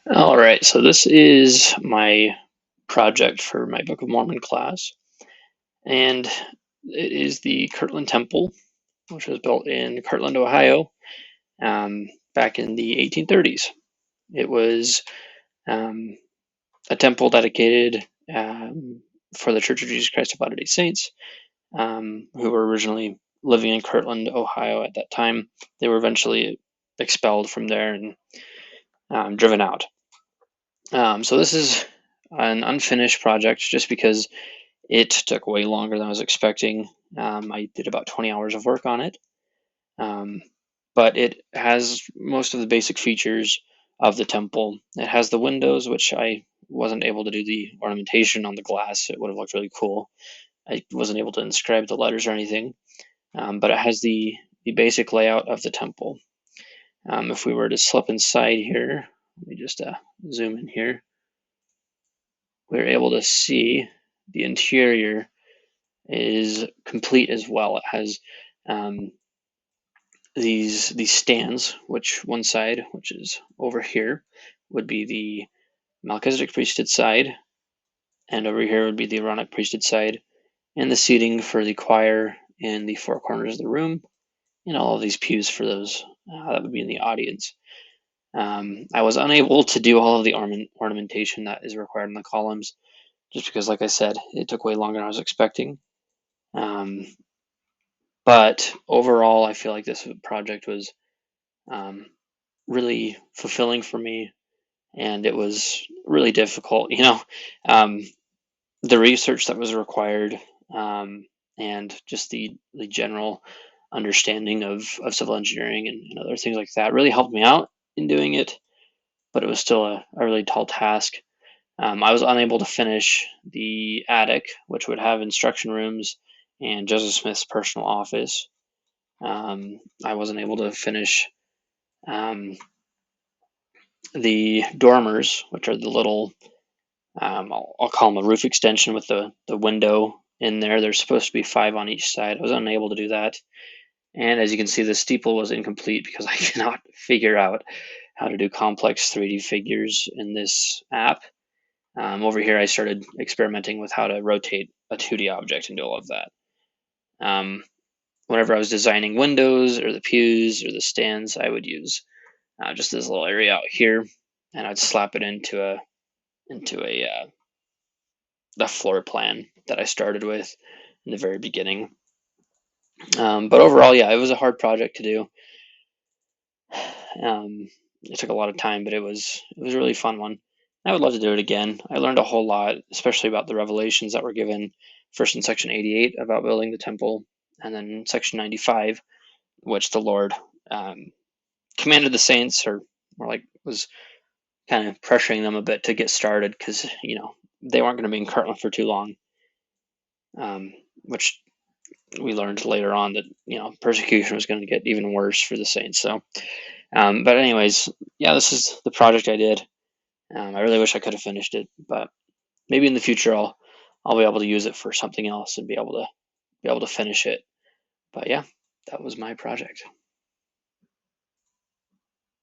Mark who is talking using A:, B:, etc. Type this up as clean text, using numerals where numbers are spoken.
A: All right, so this is my project for my Book of Mormon class, and it is the Kirtland Temple, which was built in Kirtland, Ohio, back in the 1830s. It was um, a temple dedicated for the Church of Jesus Christ of Latter-day Saints, who were originally living in Kirtland, Ohio at that time. They were eventually expelled from there and driven out. So this is an unfinished project just because it took way longer than I was expecting. I did about 20 hours of work on it, um, but it has most of the basic features of the temple. It has the windows, which I wasn't able to do the ornamentation on the glass. It would have looked really cool. I wasn't able to inscribe the letters or anything, but it has the basic layout of the temple. If we were to slip inside here, let me just zoom in here. We're able to see the interior is complete as well. It has um, these stands, which one side, which is over here, would be the Melchizedek priesthood side, and over here would be the Aaronic priesthood side, and the seating for the choir in the four corners of the room, and all of these pews for those that would be in the audience. I was unable to do all of the ornamentation that is required in the columns, just because, like I said, it took way longer than I was expecting. Um, but overall, I feel like this project was um, really fulfilling for me, and it was really difficult. Um, the research that was required, and just the general understanding of civil engineering and other things like that really helped me out in doing it. But it was still a really tall task. I was unable to finish the attic, which would have instruction rooms and Joseph Smith's personal office. I wasn't able to finish um, the dormers, which are the little, I'll call them a roof extension with the window in there. There's supposed to be 5 on each side. I was unable to do that. And as you can see, the steeple was incomplete because I cannot figure out how to do complex 3D figures in this app. Over here, I started experimenting with how to rotate a 2D object and do all of that. Whenever I was designing windows or the pews or the stands, I would use just this little area out here, and I'd slap it into a the floor plan that I started with in the very beginning. But overall, yeah, it was a hard project to do. It took a lot of time, but it was a really fun one. I would love to do it again. I learned a whole lot, especially about the revelations that were given first in section 88 about building the temple, and then section 95, which the Lord commanded the saints, or more like was kind of pressuring them a bit to get started because they weren't going to be in Kirtland for too long, which we learned later on that persecution was going to get even worse for the saints. So, but anyways, yeah, this is the project I did. I really wish I could have finished it, but maybe in the future I'll be able to use it for something else and be able to finish it. But yeah, that was my project.